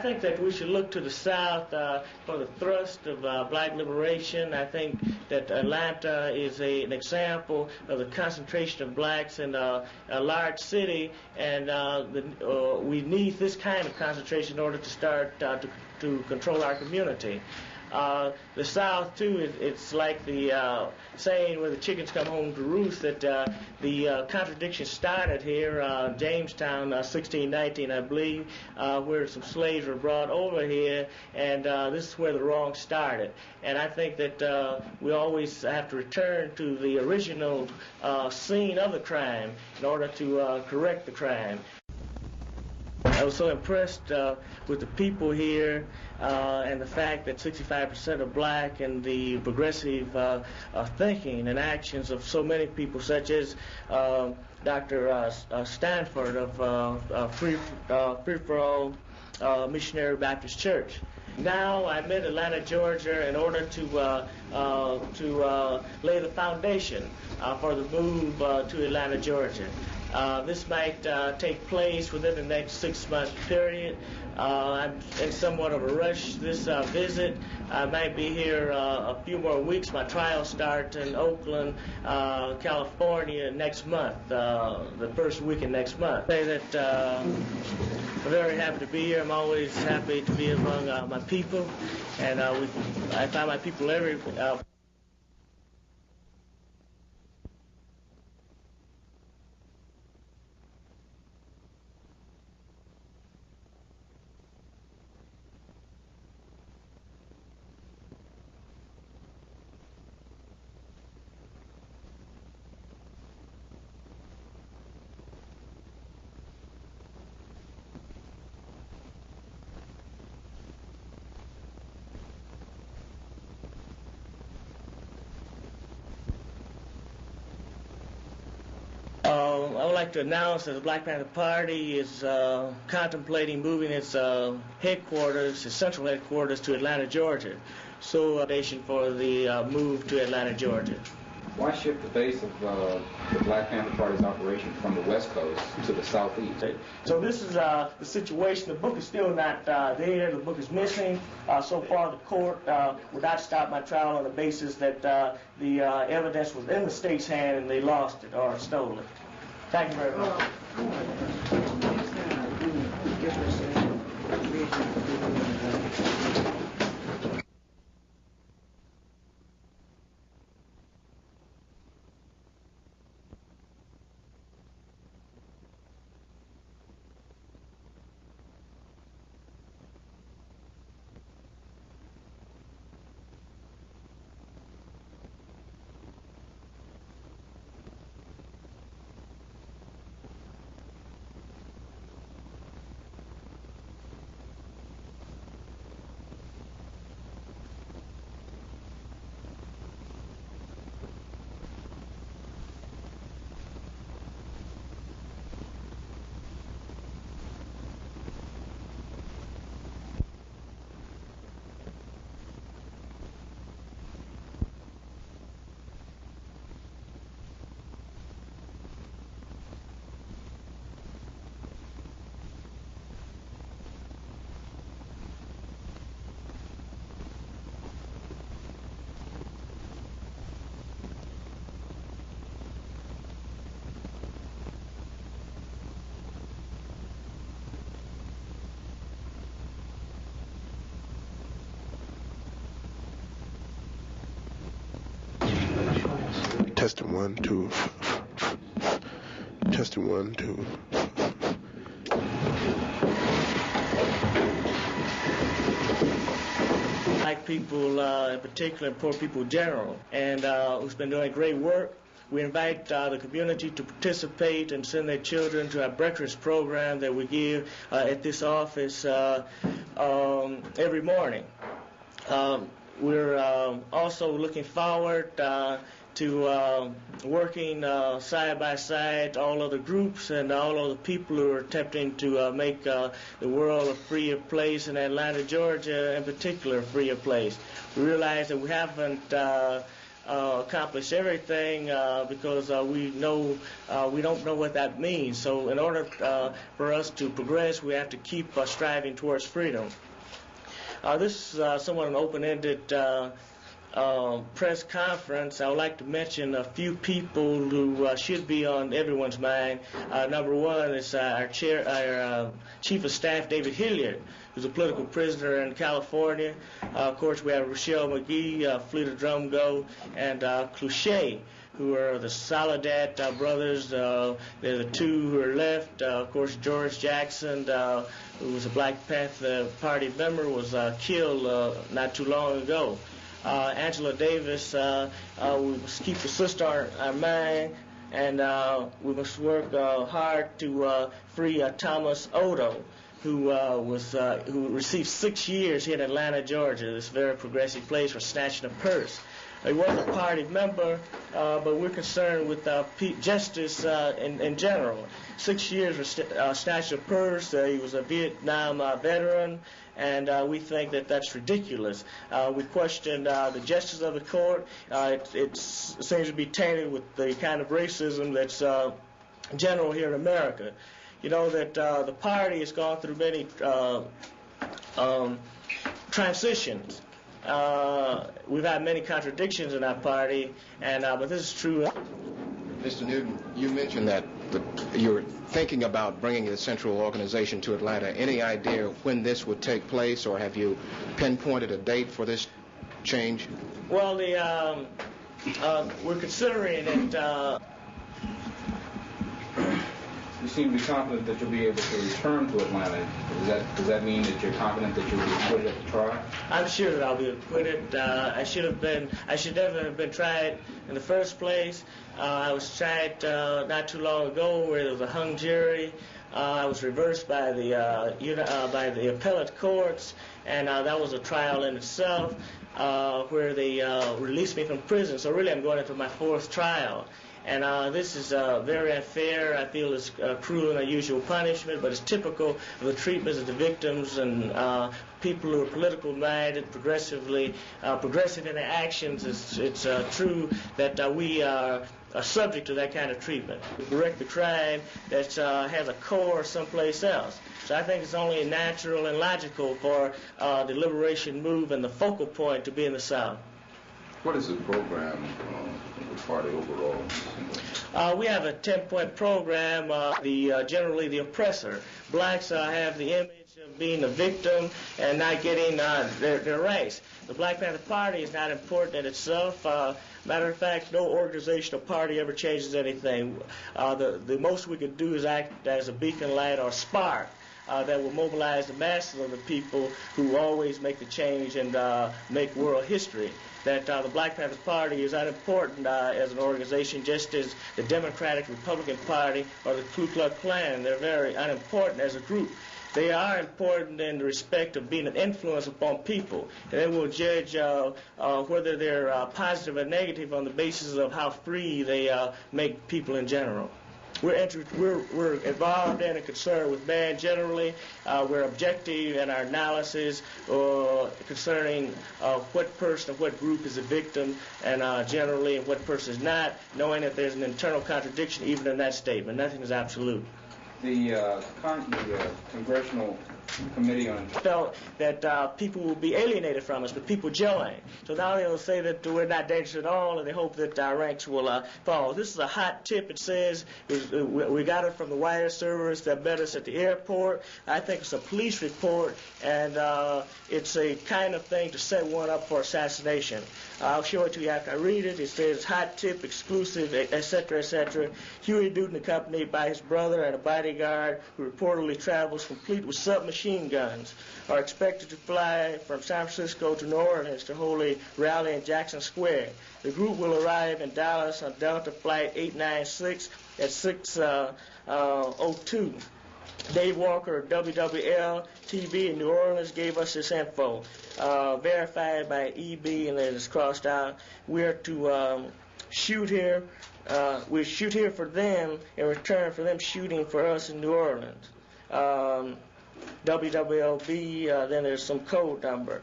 think that we should look to the South for the thrust of black liberation. I think that Atlanta is an example of the concentration of blacks in a large city, and we need this kind of concentration in order to start to control our community. The South, too, it's like the saying where the chickens come home to roost, that the contradiction started here, Jamestown, 1619, I believe, where some slaves were brought over here, and this is where the wrong started. And I think that we always have to return to the original scene of the crime in order to correct the crime. I was so impressed with the people here and the fact that 65% are black, and the progressive thinking and actions of so many people, such as Dr. Stanford of Free for All Missionary Baptist Church. Now I'm in Atlanta, Georgia, in order to lay the foundation for the move to Atlanta, Georgia. This might take place within the next 6-month period. I'm in somewhat of a rush this visit. I might be here a few more weeks. My trial starts in Oakland, California next month, the first weekend next month. I say that I'm very happy to be here. I'm always happy to be among my people, and I find my people everywhere. I would like to announce that the Black Panther Party is contemplating moving its headquarters, its central headquarters, to Atlanta, Georgia. So, foundation for the move to Atlanta, Georgia. Why shift the base of the Black Panther Party's operation from the West Coast to the Southeast? So this is the situation. The book is still not there. The book is missing. So far, the court would not stop my trial on the basis that the evidence was in the state's hand and they lost it or stole it. Thank you very much. Testing 1, 2. Testing 1, 2. Black people in particular, and poor people in general, and who's been doing great work. We invite the community to participate and send their children to our breakfast program that we give at this office every morning. We're also looking forward to working side by side all other groups and all other people who are attempting to make the world a freer place, and Atlanta, Georgia in particular a freer place. We realize that we haven't accomplish everything because we don't know what that means. So in order for us to progress, we have to keep striving towards freedom. This is somewhat an open-ended press conference. I would like to mention a few people who should be on everyone's mind. Number one is our Chief of Staff, David Hilliard, who's a political prisoner in California. Of course, we have Rochelle McGee, Fleeta Drumgo, and Cloutier, who are the Soledad brothers. They're the two who are left. Of course, George Jackson, who was a Black Panther Party member, was killed not too long ago. Angela Davis, we must keep the sister on our mind, and we must work hard to free Thomas Odo, who received 6 years here in Atlanta, Georgia, this very progressive place, for snatching a purse. He wasn't a party member, but we're concerned with justice in general. 6 years for snatching a purse. He was a Vietnam veteran, and we think that that's ridiculous. We question the justice of the court. It seems to be tainted with the kind of racism that's general here in America. You know that the party has gone through many transitions. We've had many contradictions in our party, and but this is true. Mr. Newton, you mentioned that you're thinking about bringing the central organization to Atlanta. Any idea when this would take place, or have you pinpointed a date for this change? Well, we're considering it. You seem to be confident that you'll be able to return to Atlanta. Does that mean that you're confident that you'll be acquitted at the trial? I'm sure that I'll be acquitted. I should never have been tried in the first place. I was tried not too long ago where there was a hung jury. I was reversed by the appellate courts, and that was a trial in itself where they released me from prison. So really, I'm going into my 4th trial. And this is very unfair. I feel it's cruel and unusual punishment, but it's typical of the treatment of the victims and people who are political minded, progressive in their actions. It's true that we are subject to that kind of treatment. We correct the crime that has a core someplace else. So I think it's only natural and logical for the liberation move and the focal point to be in the South. What is the program of the party overall? We have a 10-point program, generally the oppressor. Blacks have the image of being a victim and not getting their rights. The Black Panther Party is not important in itself. Matter of fact, no organization or party ever changes anything. The most we can do is act as a beacon light or spark that will mobilize the masses of the people who always make the change and make world history. That the Black Panther Party is unimportant as an organization, just as the Democratic Republican Party or the Ku Klux Klan. They're very unimportant as a group. They are important in the respect of being an influence upon people, and they will judge whether they're positive or negative on the basis of how free they make people in general. We're involved in and concerned with man generally. We're objective in our analysis concerning what person or what group is a victim, and generally what person is not, knowing that there's an internal contradiction even in that statement. Nothing is absolute. The Congressional Committee on felt that people will be alienated from us, but people join. So now they'll say that we're not dangerous at all, and they hope that our ranks will fall. This is a hot tip. It says we got it from the wire servers that met us at the airport. I think it's a police report, and it's a kind of thing to set one up for assassination. I'll show it to you after I read it. It says hot tip, exclusive, etc., etc. Huey Newton, accompanied by his brother and a bodyguard who reportedly travels complete with submachine guns, are expected to fly from San Francisco to New Orleans to hold a rally in Jackson Square. The group will arrive in Dallas on Delta Flight 896 at 6:02. Dave Walker of WWL-TV in New Orleans gave us this info, verified by EB, and it is crossed out. We are to shoot here. We shoot here for them in return for them shooting for us in New Orleans. WWLB, then there's some code number.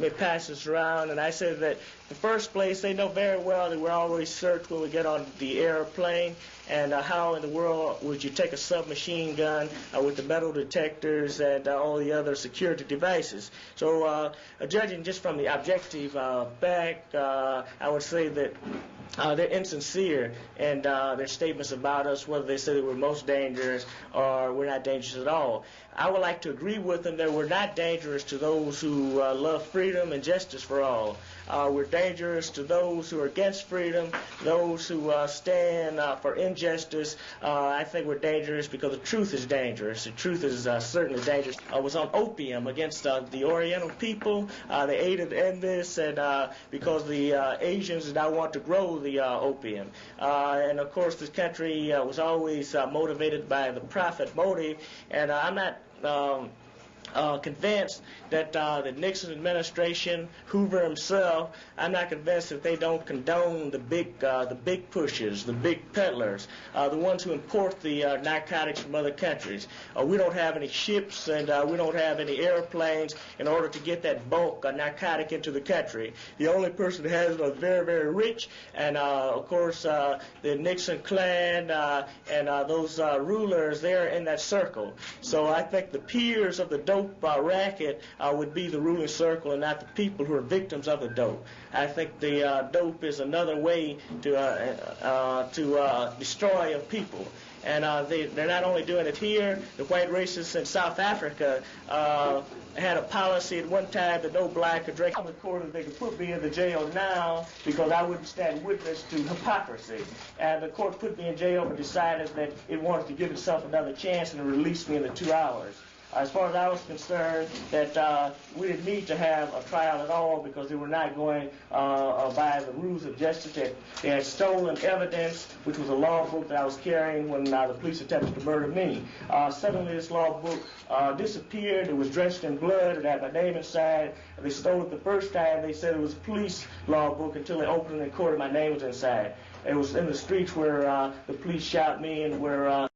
It passes around, and I said that in the first place, they know very well that we're always searched when we get on the airplane, and how in the world would you take a submachine gun with the metal detectors and all the other security devices. So judging just from the objective back, I would say that they're insincere in their statements about us, whether they say that we're most dangerous or we're not dangerous at all. I would like to agree with them that we're not dangerous to those who love freedom and justice for all. We're dangerous to those who are against freedom, those who stand for injustice. I think we're dangerous because the truth is dangerous. The truth is certainly dangerous. I was on opium against the Oriental people. They aided in this, and because the Asians did not want to grow the opium. And of course, this country was always motivated by the profit motive, and I'm not convinced that the Nixon administration, Hoover himself, I'm not convinced that they don't condone the big pushers, the big peddlers, the ones who import the narcotics from other countries. We don't have any ships, and we don't have any airplanes in order to get that bulk narcotic into the country. The only person that has it are very, very rich, and of course the Nixon clan and those rulers, they're in that circle. So I think the peers of the dope racket would be the ruling circle and not the people who are victims of the dope. I think the dope is another way to destroy a people. And they're not only doing it here. The white racists in South Africa had a policy at one time that no black could drink. The court, they could put me in the jail now because I wouldn't stand witness to hypocrisy. And the court put me in jail and decided that it wanted to give itself another chance and released me in the 2 hours. As far as I was concerned, that we didn't need to have a trial at all because they were not going by the rules of justice. They had stolen evidence, which was a law book that I was carrying when the police attempted to murder me. Suddenly this law book disappeared. It was drenched in blood. It had my name inside. They stole it the first time. They said it was a police law book until they opened it in court and my name was inside. It was in the streets where the police shot me and where